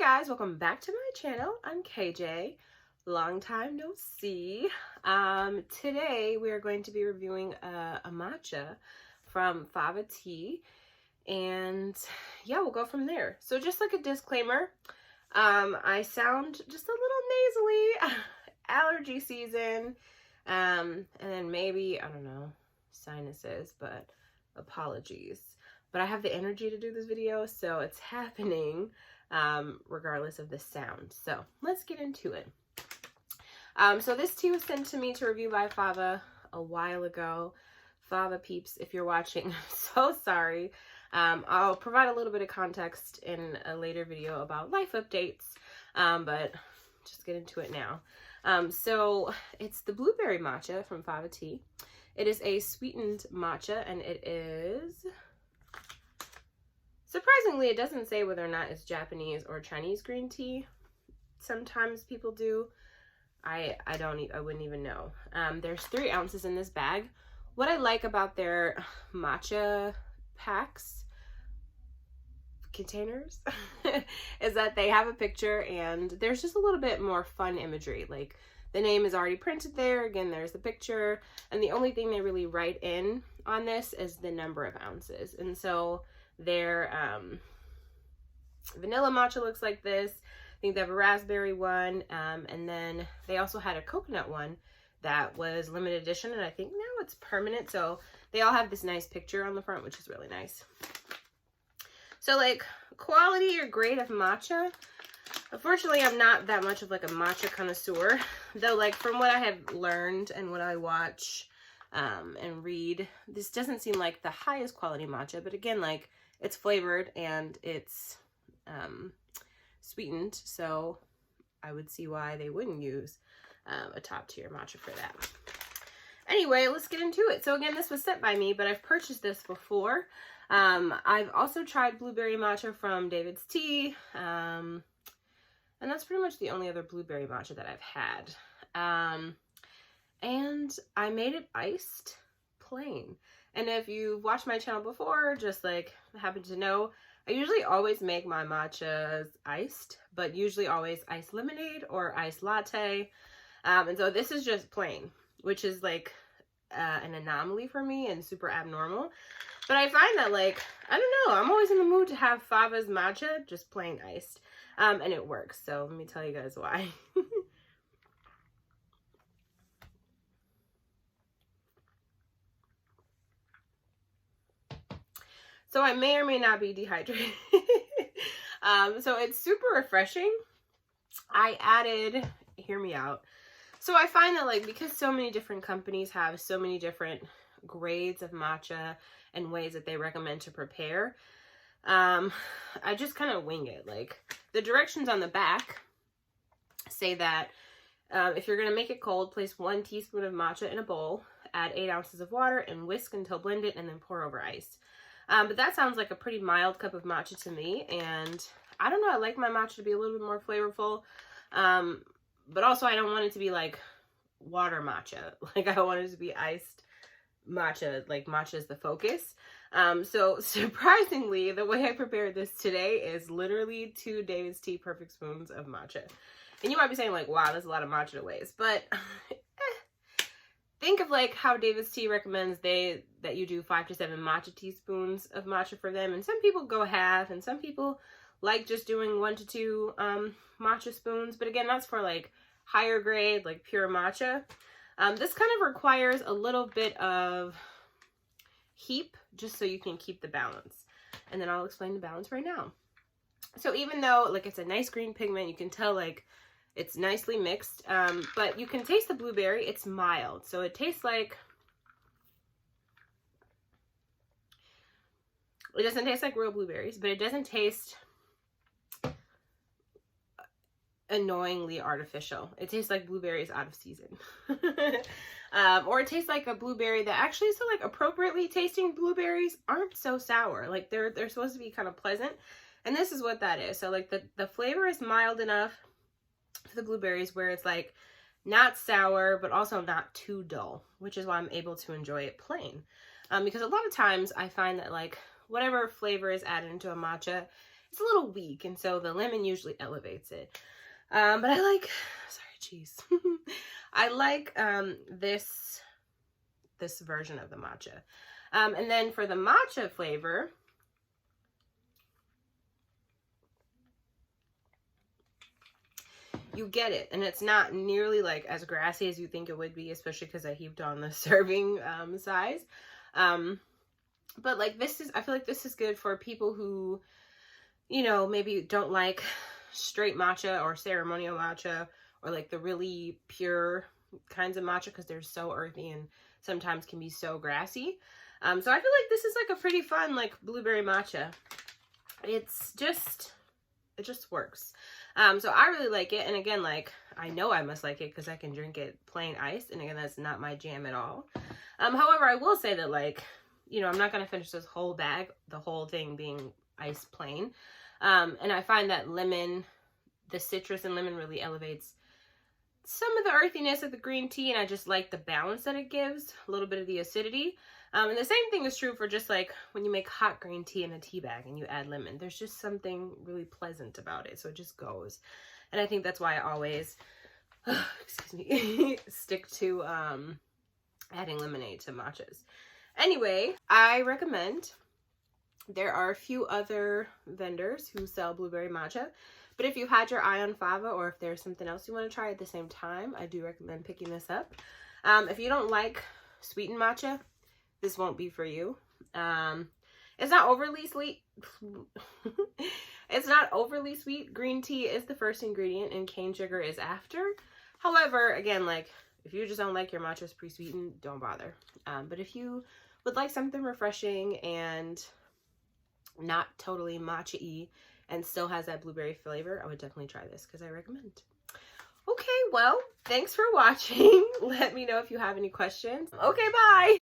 guys, welcome back to my channel. I'm KJ. Long time no see. Today we are going to be reviewing a matcha from Fava tea, and yeah, we'll go from there. So just like a disclaimer, I sound just a little nasally, allergy season, and then maybe, I don't know, sinuses, but apologies. But I have the energy to do this video, so it's happening. Regardless of the sound. So let's get into it. So this tea was sent to me to review by Fava a while ago. Fava peeps, if you're watching, I'm so sorry. I'll provide a little bit of context in a later video about life updates, but just get into it now. So it's the blueberry matcha from Fava tea. It is a sweetened matcha, and it is... surprisingly, it doesn't say whether or not it's Japanese or Chinese green tea. Sometimes people do. I wouldn't even know. There's 3 ounces in this bag. What I like about their matcha packs, containers, is that they have a picture and there's just a little bit more fun imagery. Like, the name is already printed there. Again, there's the picture. And the only thing they really write in on this is the number of ounces. And so their vanilla matcha looks like this. I think they have a raspberry one, and then they also had a coconut one that was limited edition, and I think now it's permanent. So they all have this nice picture on the front, which is really nice. So like, quality or grade of matcha, unfortunately I'm not that much of like a matcha connoisseur, though. Like, from what I have learned and what I watch and read, this doesn't seem like the highest quality matcha, but again, like, it's flavored and it's sweetened, so I would see why they wouldn't use a top tier matcha for that. Anyway, let's get into it. So again, this was sent by me, but I've purchased this before. I've also tried blueberry matcha from David's Tea, and that's pretty much the only other blueberry matcha that I've had. And I made it iced plain. And if you've watched my channel before, just like happen to know, I usually always make my matchas iced, but usually always iced lemonade or iced latte. And so this is just plain, which is like an anomaly for me and super abnormal. But I find that, like, I don't know, I'm always in the mood to have Fava's matcha just plain iced. And it works. So let me tell you guys why. So I may or may not be dehydrated. So it's super refreshing. I added, hear me out. So I find that, like, because so many different companies have so many different grades of matcha and ways that they recommend to prepare, I just kind of wing it. Like, the directions on the back say that if you're going to make it cold, place 1 teaspoon of matcha in a bowl, add 8 ounces of water, and whisk until blended, and then pour over ice. But that sounds like a pretty mild cup of matcha to me, and I don't know, I like my matcha to be a little bit more flavorful, but also I don't want it to be like water matcha. Like, I want it to be iced matcha, like matcha is the focus. So surprisingly, the way I prepared this today is literally 2 David's Tea perfect spoons of matcha. And you might be saying, like, wow, that's a lot of matcha to waste, but think of like how David's Tea recommends that you do 5 to 7 matcha teaspoons of matcha for them. And some people go half, and some people like just doing 1 to 2 matcha spoons. But again, that's for like higher grade, like pure matcha. This kind of requires a little bit of heap just so you can keep the balance. And then I'll explain the balance right now. So even though, like, it's a nice green pigment, you can tell, like, it's nicely mixed, but you can taste the blueberry. It's mild, so it tastes like, it doesn't taste like real blueberries, but it doesn't taste annoyingly artificial. It tastes like blueberries out of season. Or it tastes like a blueberry that actually, so like appropriately tasting blueberries aren't so sour. Like, they're supposed to be kind of pleasant, and this is what that is. So like the flavor is mild enough for the blueberries where it's like not sour, but also not too dull, which is why I'm able to enjoy it plain. Because a lot of times I find that, like, whatever flavor is added into a matcha, it's a little weak, and so the lemon usually elevates it. But I like, sorry, cheese. I like this version of the matcha. And then for the matcha flavor, you get it, and it's not nearly like as grassy as you think it would be, especially because I heaped on the serving size. But like I feel like this is good for people who, you know, maybe don't like straight matcha or ceremonial matcha, or like the really pure kinds of matcha, because they're so earthy and sometimes can be so grassy. So I feel like this is like a pretty fun like blueberry matcha. It just works. So I really like it, and again, like, I know I must like it because I can drink it plain iced, and again, that's not my jam at all. However, I will say that, like, you know, I'm not going to finish this whole bag, the whole thing being ice plain. And I find that lemon, the citrus and lemon really elevates some of the earthiness of the green tea, and I just like the balance that it gives, a little bit of the acidity. And the same thing is true for just like when you make hot green tea in a tea bag and you add lemon. There's just something really pleasant about it, so it just goes. And I think that's why I always, excuse me, stick to adding lemonade to matchas. Anyway, I recommend. There are a few other vendors who sell blueberry matcha, but if you had your eye on Fava, or if there's something else you want to try at the same time, I do recommend picking this up. If you don't like sweetened matcha, this won't be for you. It's not overly sweet. It's not overly sweet. Green tea is the first ingredient and cane sugar is after. However, again, like, if you just don't like your matchas pre-sweetened, don't bother. But if you would like something refreshing and not totally matcha-y and still has that blueberry flavor, I would definitely try this because I recommend. Okay, well, thanks for watching. Let me know if you have any questions. Okay, bye.